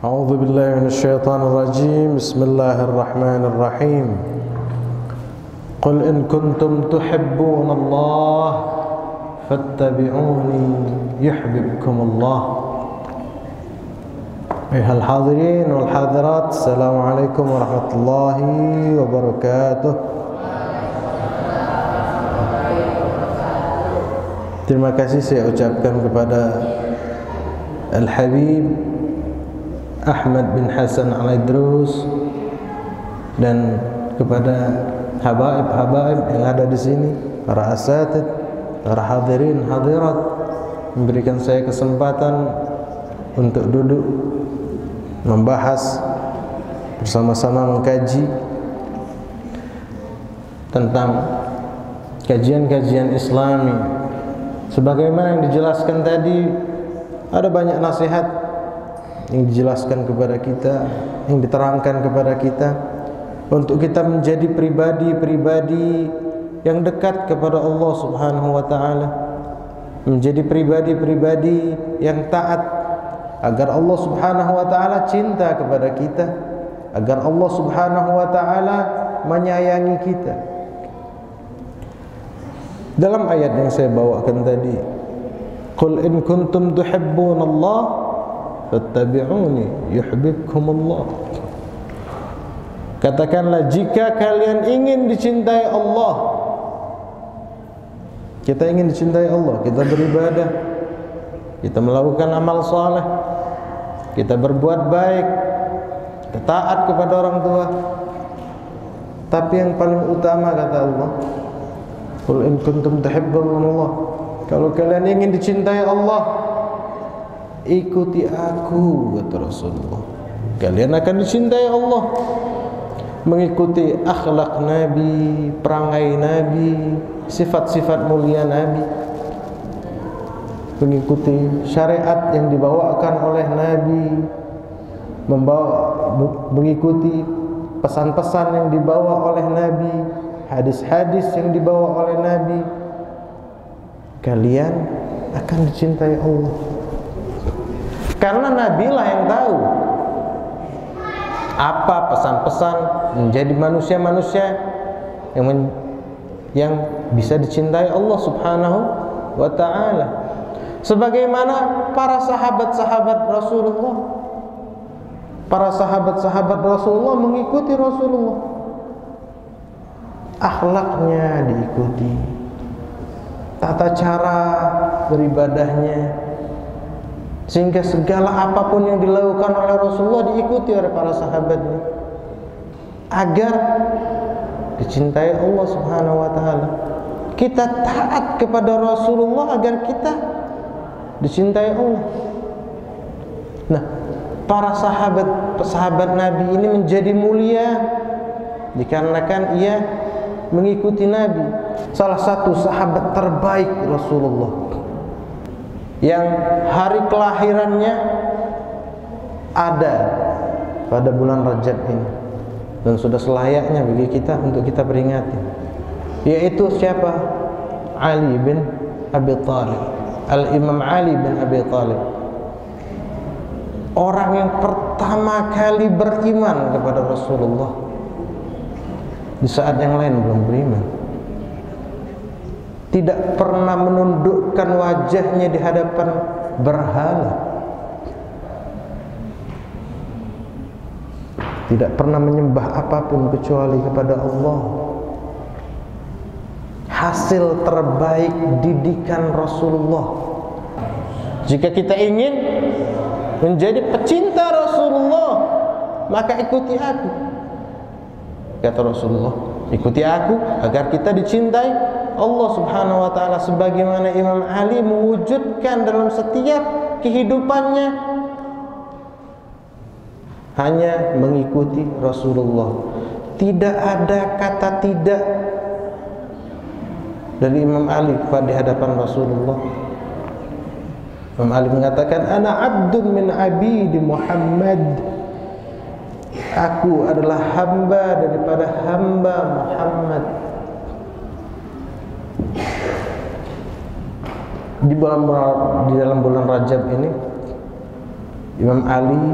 أعوذ بالله من الشيطان الرجيم بسم الله الرحمن الرحيم قل إن كنتم تحبون الله فاتبعوني يحببكم الله. أيها الحاضرين والحاضرات, السلام عليكم ورحمة الله وبركاته. Terima kasih saya ucapkan kepada Al-Habib Ahmad bin Hasan Al-Idrus dan kepada habaib-habaib yang ada di sini, para asatid, para hadirin hadirat, memberikan saya kesempatan untuk duduk membahas bersama-sama, mengkaji tentang kajian-kajian Islami. Sebagaimana yang dijelaskan tadi, ada banyak nasihat yang dijelaskan kepada kita, yang diterangkan kepada kita, untuk kita menjadi pribadi-pribadi yang dekat kepada Allah Subhanahu wa ta'ala, menjadi pribadi-pribadi yang taat, agar Allah Subhanahu wa ta'ala cinta kepada kita, agar Allah Subhanahu wa ta'ala menyayangi kita. Dalam ayat yang saya bawakan tadi, qul in kuntum tuhibbunallah fattabi'uni yuhibbukumullah. Katakanlah, jika kalian ingin dicintai Allah. Kita ingin dicintai Allah, kita beribadah, kita melakukan amal saleh, kita berbuat baik, kita taat kepada orang tua. Tapi yang paling utama, kata Allah, qul in kuntum tuhibbunallah, kalau kalian ingin dicintai Allah, ikuti aku, kata Rasulullah. Kalian akan dicintai Allah. Mengikuti akhlak Nabi, perangai Nabi, sifat-sifat mulia Nabi, mengikuti syariat yang dibawakan oleh Nabi, mengikuti pesan-pesan yang dibawa oleh Nabi, hadis-hadis yang dibawa oleh Nabi. Kalian akan dicintai Allah, karena Nabi lah yang tahu apa pesan-pesan menjadi manusia-manusia yang bisa dicintai Allah Subhanahu wa ta'ala. Sebagaimana para sahabat-sahabat Rasulullah, para sahabat-sahabat Rasulullah mengikuti Rasulullah, akhlaknya diikuti, tata cara beribadahnya, sehingga segala apapun yang dilakukan oleh Rasulullah diikuti oleh para sahabatnya, agar dicintai Allah Subhanahu wa ta'ala. Kita taat kepada Rasulullah agar kita dicintai Allah. Nah, para sahabat Nabi ini menjadi mulia dikarenakan ia mengikuti Nabi. Salah satu sahabat terbaik Rasulullah, yang hari kelahirannya ada pada bulan Rajab ini, dan sudah selayaknya bagi kita untuk kita peringati, yaitu siapa? Ali bin Abi Thalib, Al-Imam Ali bin Abi Thalib, orang yang pertama kali beriman kepada Rasulullah di saat yang lain belum beriman. Tidak pernah menundukkan wajahnya di hadapan berhala, tidak pernah menyembah apapun kecuali kepada Allah. Hasil terbaik didikan Rasulullah. Jika kita ingin menjadi pecinta Rasulullah, maka ikuti aku, kata Rasulullah. Ikuti aku agar kita dicintai Allah Subhanahu wa ta'ala, sebagaimana Imam Ali mewujudkan dalam setiap kehidupannya, hanya mengikuti Rasulullah. Tidak ada kata tidak dari Imam Ali pada hadapan Rasulullah. Imam Ali mengatakan, ana abdun min abidi Muhammad, aku adalah hamba daripada hamba Muhammad. Di dalam bulan Rajab ini, Imam Ali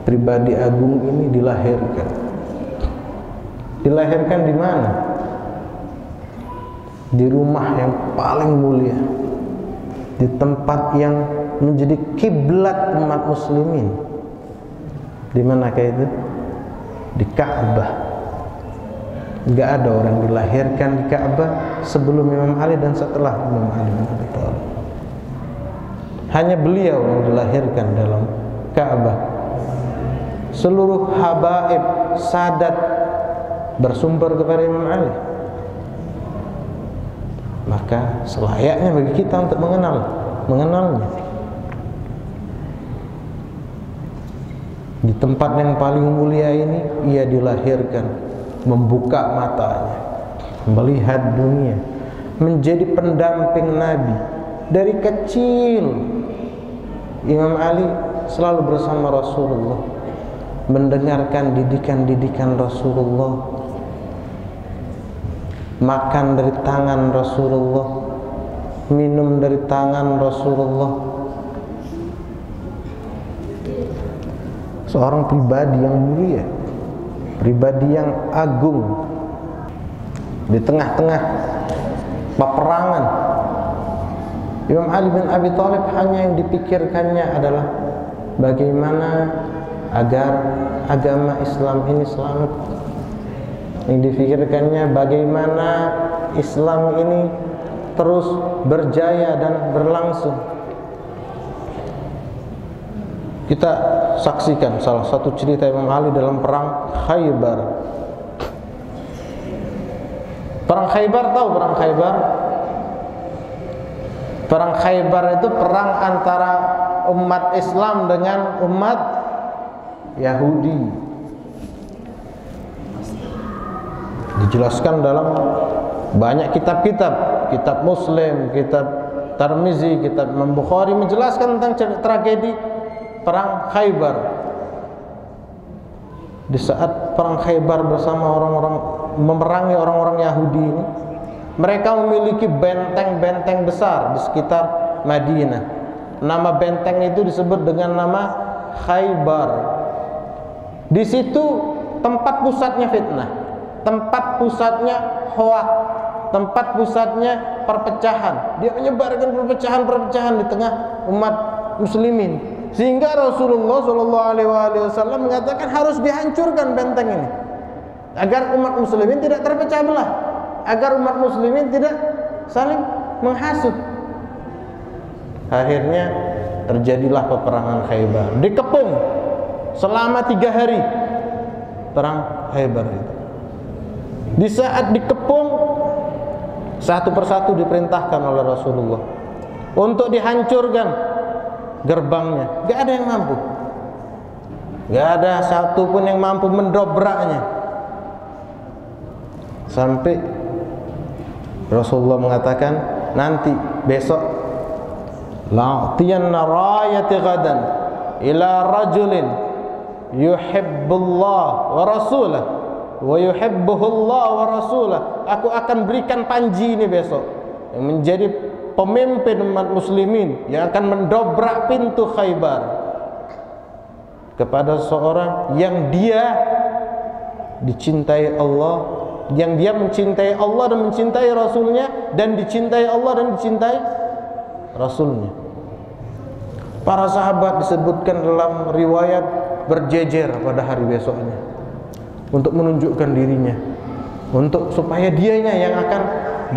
pribadi agung ini dilahirkan. Dilahirkan di mana? Di rumah yang paling mulia, di tempat yang menjadi kiblat umat muslimin. Di manakah itu? Di Ka'bah. Enggak ada orang dilahirkan di Ka'bah sebelum Imam Ali dan setelah Imam Ali bin Abi Thalib. Hanya beliau yang dilahirkan dalam Ka'bah. Seluruh habaib, sadat bersumber kepada Imam Ali. Maka selayaknya bagi kita untuk mengenalnya. Di tempat yang paling mulia ini ia dilahirkan, membuka matanya, melihat dunia, menjadi pendamping Nabi. Dari kecil Imam Ali selalu bersama Rasulullah, mendengarkan didikan-didikan Rasulullah, makan dari tangan Rasulullah, minum dari tangan Rasulullah. Seorang pribadi yang mulia, pribadi yang agung. Di tengah-tengah peperangan, Imam Ali bin Abi Thalib hanya yang dipikirkannya adalah bagaimana agar agama Islam ini selamat. Yang dipikirkannya bagaimana Islam ini terus berjaya dan berlangsung. Kita saksikan salah satu cerita Imam Ali dalam perang Khaybar. Perang Khaybar, tahu perang Khaybar? Perang Khaybar itu perang antara umat Islam dengan umat Yahudi. Dijelaskan dalam banyak kitab-kitab, kitab Muslim, kitab Tirmizi, kitab Imam Bukhari menjelaskan tentang tragedi perang Khaybar. Di saat perang Khaybar bersama orang-orang memerangi orang-orang Yahudi ini, mereka memiliki benteng-benteng besar di sekitar Madinah. Nama benteng itu disebut dengan nama Khaybar. Di situ tempat pusatnya fitnah, tempat pusatnya hoak, tempat pusatnya perpecahan. Dia menyebarkan perpecahan-perpecahan di tengah umat muslimin, sehingga Rasulullah SAW mengatakan harus dihancurkan benteng ini agar umat muslimin tidak terpecah belah, agar umat muslimin tidak saling menghasut. Akhirnya terjadilah peperangan Khaybar, dikepung selama 3 hari perang Khaybar itu. Di saat dikepung, satu persatu diperintahkan oleh Rasulullah untuk dihancurkan gerbangnya. Gak ada yang mampu, gak ada satu pun yang mampu mendobraknya. Sampai Rasulullah mengatakan, nanti besok la'tiyanna rayati ghadan ila rajulin yuhibbullah wa rasulah wa yuhibbuhullah wa rasulah. Aku akan berikan panji ini besok yang menjadi pemimpin umat muslimin yang akan mendobrak pintu Khaybar kepada seorang yang dia dicintai Allah, yang dia mencintai Allah dan mencintai Rasulnya, dan dicintai Allah dan dicintai Rasulnya. Para sahabat disebutkan dalam riwayat berjejer pada hari besoknya untuk menunjukkan dirinya, untuk supaya dianya yang akan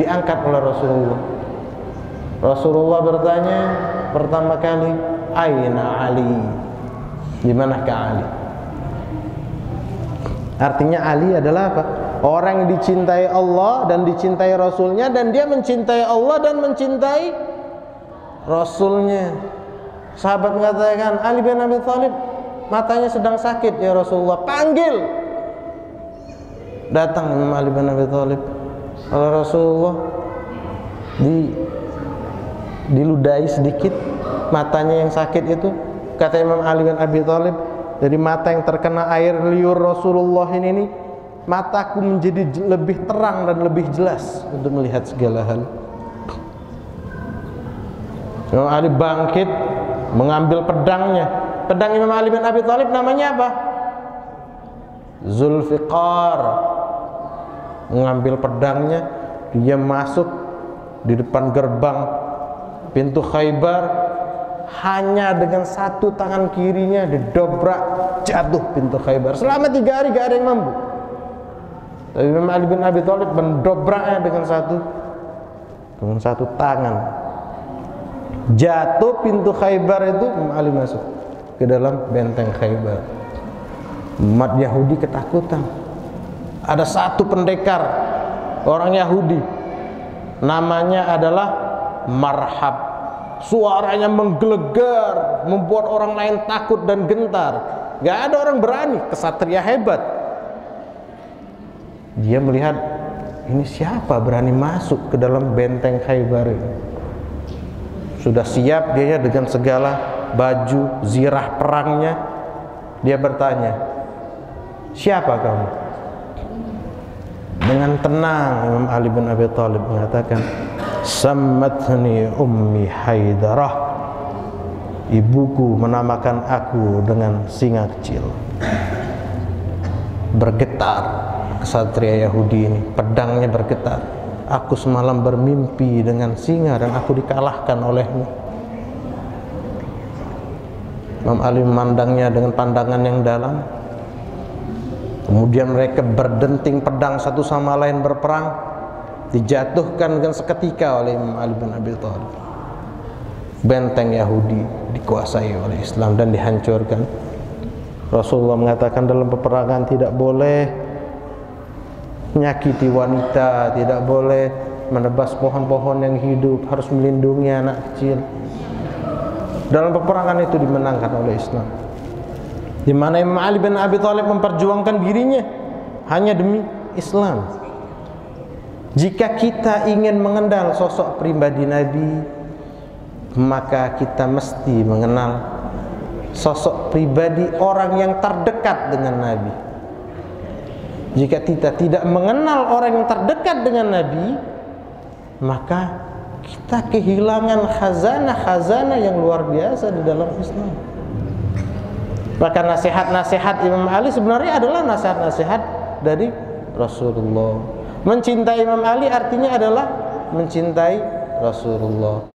diangkat oleh Rasulullah. Rasulullah bertanya pertama kali, Aina Ali? Di manakah Ali? Artinya Ali adalah apa? Orang yang dicintai Allah dan dicintai Rasulnya, dan dia mencintai Allah dan mencintai Rasulnya. Sahabat mengatakan, Ali bin Abi Thalib matanya sedang sakit ya Rasulullah, panggil. Datang Imam Ali bin Abi Thalib oleh Rasulullah, diludahi sedikit matanya yang sakit itu. Kata Imam Ali bin Abi Thalib, dari mata yang terkena air liur Rasulullah ini, mataku menjadi lebih terang dan lebih jelas untuk melihat segala hal. Imam Ali bangkit, mengambil pedangnya, pedang Imam Ali bin Abi Thalib namanya apa? Zulfiqar. Mengambil pedangnya, dia masuk di depan gerbang pintu Khaybar, hanya dengan satu tangan kirinya didobrak, jatuh pintu Khaybar. Selama 3 hari gak ada yang mampu. Tapi Imam Ali bin Abi Thalib mendobraknya dengan satu tangan. Jatuh pintu Khaybar itu, Imam Ali masuk ke dalam benteng Khaybar. Umat Yahudi ketakutan. Ada satu pendekar orang Yahudi, namanya adalah Marhab. Suaranya menggelegar, membuat orang lain takut dan gentar. Gak ada orang berani, kesatria hebat. Dia melihat, ini siapa berani masuk ke dalam benteng Khaybar ini? Sudah siap dia dengan segala baju zirah perangnya. Dia bertanya, siapa kamu? Dengan tenang Imam Ali bin Abi Thalib mengatakan, sammatni ummi Haidarah, ibuku menamakan aku dengan singa kecil. Bergetar kesatria Yahudi ini, pedangnya bergetar. Aku semalam bermimpi dengan singa dan aku dikalahkan olehmu. Imam Ali memandangnya dengan pandangan yang dalam. Kemudian mereka berdenting pedang satu sama lain berperang, dijatuhkan dengan seketika oleh Imam Ali bin Abi Thalib. Benteng Yahudi dikuasai oleh Islam dan dihancurkan. Rasulullah mengatakan dalam peperangan tidak boleh menyakiti wanita, tidak boleh menebas pohon-pohon yang hidup, harus melindungi anak kecil. Dalam peperangan itu dimenangkan oleh Islam, di mana Imam Ali bin Abi Thalib memperjuangkan dirinya hanya demi Islam. Jika kita ingin mengenal sosok pribadi Nabi, maka kita mesti mengenal sosok pribadi orang yang terdekat dengan Nabi. Jika kita tidak mengenal orang yang terdekat dengan Nabi, maka kita kehilangan khazanah-khazanah yang luar biasa di dalam Islam. Maka nasihat-nasihat Imam Ali sebenarnya adalah nasihat-nasihat dari Rasulullah. Mencintai Imam Ali artinya adalah mencintai Rasulullah.